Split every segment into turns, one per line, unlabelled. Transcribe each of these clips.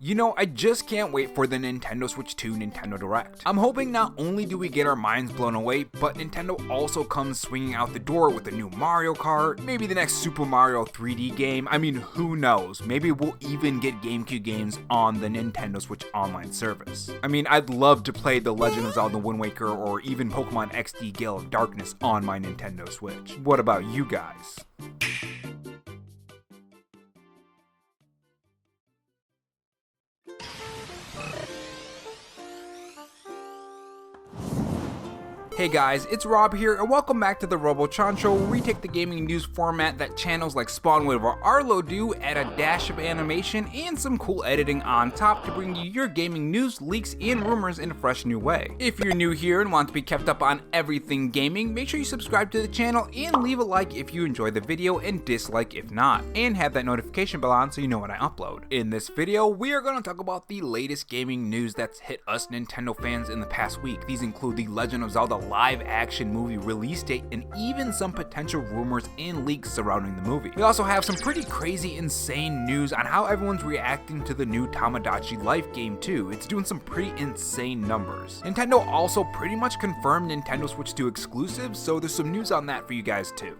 You know, I just can't wait for the Nintendo Switch 2 Nintendo Direct. I'm hoping not only do we get our minds blown away, but Nintendo also comes swinging out the door with a new Mario Kart, maybe the next Super Mario 3D game. I mean, who knows? Maybe we'll even get GameCube games on the Nintendo Switch online service. I mean, I'd love to play The Legend of Zelda Wind Waker or even Pokemon XD Gale of Darkness on my Nintendo Switch. What about you guys? Hey guys, it's Rob here, and welcome back to the Robo-Chan Show, where we take the gaming news format that channels like Spawnwood or Arlo do, add a dash of animation and some cool editing on top to bring you your gaming news, leaks, and rumors in a fresh new way. If you're new here and want to be kept up on everything gaming, make sure you subscribe to the channel and leave a like if you enjoy the video and dislike if not, and have that notification bell on so you know when I upload. In this video, we are going to talk about the latest gaming news that's hit us Nintendo fans in the past week. These include the Legend of Zelda live action movie release date and even some potential rumors and leaks surrounding the movie. We also have some pretty crazy, insane news on how everyone's reacting to the new Tomodachi Life game too. It's doing some pretty insane numbers. Nintendo also pretty much confirmed Nintendo Switch 2 exclusives, so there's some news on that for you guys too.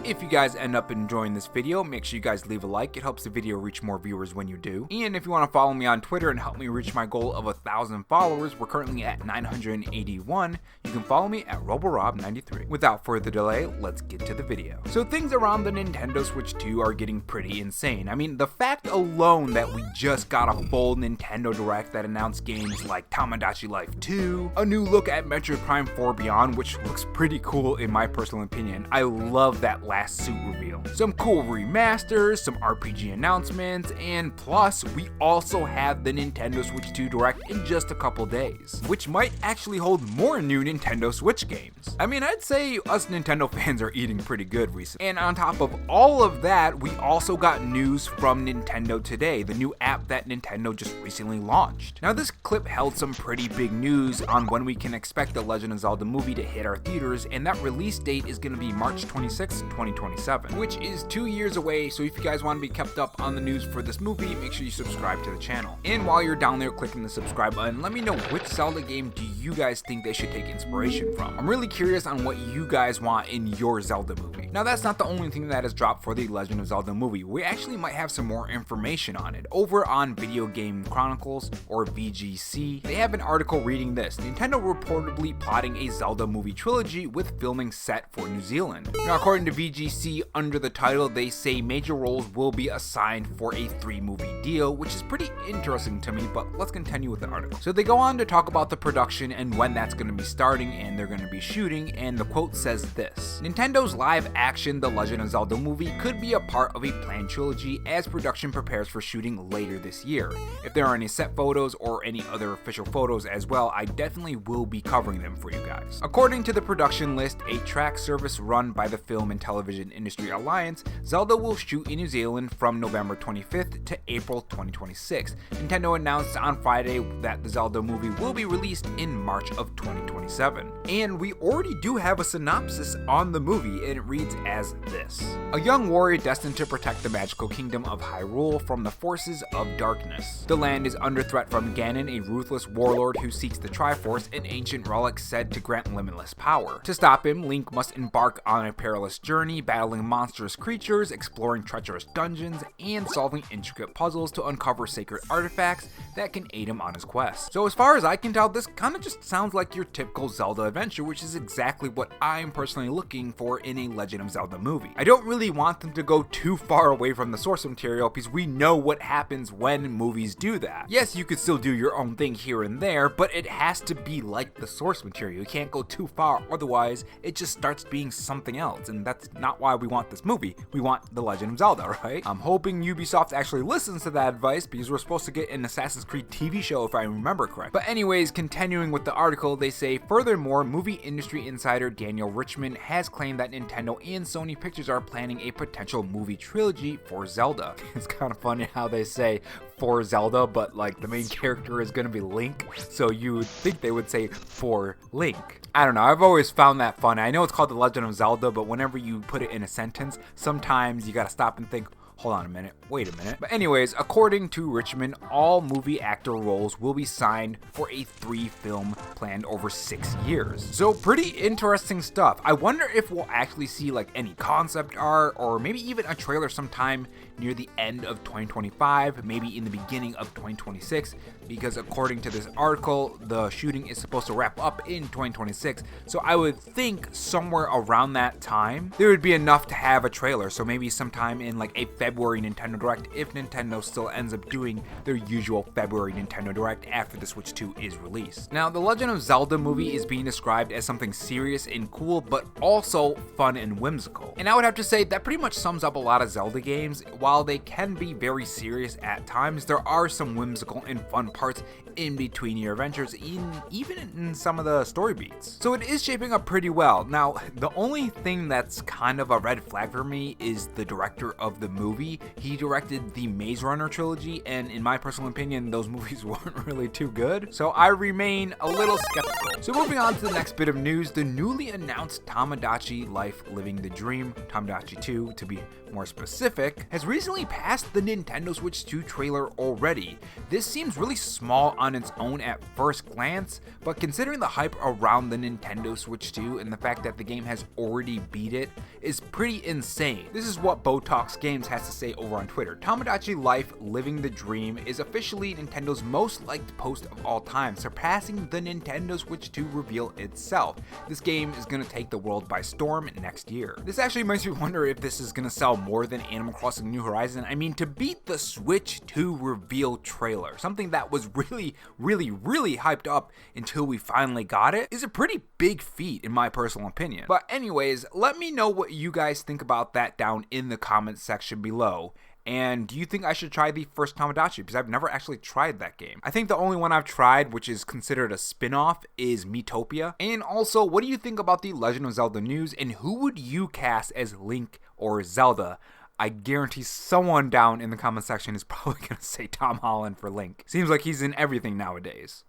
If you guys end up enjoying this video, make sure you guys leave a like. It helps the video reach more viewers when you do. And if you want to follow me on Twitter and help me reach my goal of 1,000 followers, we're currently at 981. You can follow me at RoboRob93. Without further delay, let's get to the video. So things around the Nintendo Switch 2 are getting pretty insane. I mean, the fact alone that we just got a full Nintendo Direct that announced games like Tomodachi Life 2, a new look at Metroid Prime 4 Beyond, which looks pretty cool in my personal opinion. I love that last suit reveal. Some cool remasters, some RPG announcements, and plus we also have the Nintendo Switch 2 Direct in just a couple days, which might actually hold more new Nintendo Switch games. I mean, I'd say us Nintendo fans are eating pretty good recently. And on top of all of that, we also got news from Nintendo Today, the new app that Nintendo just recently launched. Now this clip held some pretty big news on when we can expect the Legend of Zelda movie to hit our theaters, and that release date is going to be March 26th, 2027, which is 2 years away. So if you guys want to be kept up on the news for this movie, make sure you subscribe to the channel. And while you're down there clicking the subscribe button, let me know which Zelda game do you guys think they should take inspiration from. I'm really curious on what you guys want in your Zelda movie. Now that's not the only thing that has dropped for the Legend of Zelda movie. We actually might have some more information on it. Over on Video Game Chronicles, or VGC, they have an article reading this: Nintendo reportedly plotting a Zelda movie trilogy with filming set for New Zealand. Now according to VGC, under the title, they say major roles will be assigned for a 3-movie deal, which is pretty interesting to me, but let's continue with the article. So they go on to talk about the production and when that's going to be starting and they're going to be shooting, and the quote says this: Nintendo's live action The Legend of Zelda movie could be a part of a planned trilogy as production prepares for shooting later this year. If there are any set photos or any other official photos as well, I definitely will be covering them for you guys. According to the production list, a track service run by the Film and Television Industry Alliance, Zelda will shoot in New Zealand from November 25th to April 2026. Nintendo announced on Friday that the Zelda movie will be released in March of 2027. And we already do have a synopsis on the movie, and it reads as this: a young warrior destined to protect the magical kingdom of Hyrule from the forces of darkness. The land is under threat from Ganon, a ruthless warlord who seeks the Triforce, an ancient relic said to grant limitless power. To stop him, Link must embark on a perilous journey, battling monstrous creatures, exploring treacherous dungeons, and solving intricate puzzles to uncover sacred artifacts that can aid him on his quest. So as far as I can tell, this kind of just sounds like your typical Zelda adventure, which is exactly what I'm personally looking for in a Legend of Zelda movie. I don't really want them to go too far away from the source material because we know what happens when movies do that. Yes, you could still do your own thing here and there, but it has to be like the source material. You can't go too far, otherwise it just starts being something else, and that's not why we want this movie. We want The Legend of Zelda, right? I'm hoping Ubisoft actually listens to that advice because we're supposed to get an Assassin's Creed TV show if I remember correct. But anyways, continuing with the article, they say, furthermore, movie industry insider Daniel Richman has claimed that Nintendo and Sony Pictures are planning a potential movie trilogy for Zelda. It's kind of funny how they say for Zelda, but like the main character is going to be Link, so you would think they would say for Link. I don't know, I've always found that funny. I know it's called The Legend of Zelda, but whenever you put it in a sentence, sometimes you gotta stop and think, Hold on a minute, wait a minute. But anyways, according to Richmond, all movie actor roles will be signed for a 3-film planned over 6 years. So pretty interesting stuff. I wonder if we'll actually see like any concept art or maybe even a trailer sometime near the end of 2025, maybe in the beginning of 2026, because according to this article, the shooting is supposed to wrap up in 2026. So I would think somewhere around that time, there would be enough to have a trailer. So maybe sometime in like a February Nintendo Direct, if Nintendo still ends up doing their usual February Nintendo Direct after the Switch 2 is released. Now, the Legend of Zelda movie is being described as something serious and cool, but also fun and whimsical. And I would have to say that pretty much sums up a lot of Zelda games. While they can be very serious at times, there are some whimsical and fun parts in between your adventures, even in some of the story beats. So it is shaping up pretty well. Now, the only thing that's kind of a red flag for me is the director of the movie. He directed the Maze Runner trilogy, and in my personal opinion, those movies weren't really too good. So I remain a little skeptical. So moving on to the next bit of news, the newly announced Tomodachi Life Living the Dream, Tomodachi 2 to be more specific, has recently passed the Nintendo Switch 2 trailer already. This seems really small on its own at first glance, but considering the hype around the Nintendo Switch 2 and the fact that the game has already beat it, is pretty insane. This is what Botox Games has to say over on Twitter. Tomodachi Life Living the Dream is officially Nintendo's most liked post of all time, surpassing the Nintendo Switch 2 reveal itself. This game is going to take the world by storm next year. This actually makes me wonder if this is going to sell more than Animal Crossing New Horizons. I mean, to beat the Switch 2 reveal trailer, something that was really hyped up until we finally got it, is a pretty big feat in my personal opinion. But anyways, let me know what you guys think about that down in the comments section below. And do you think I should try the first Tomodachi? Because I've never actually tried that game. I think the only one I've tried, which is considered a spin-off, is Miitopia. And also, what do you think about the Legend of Zelda news? And who would you cast as Link or Zelda? I guarantee someone down in the comment section is probably going to say Tom Holland for Link. Seems like he's in everything nowadays.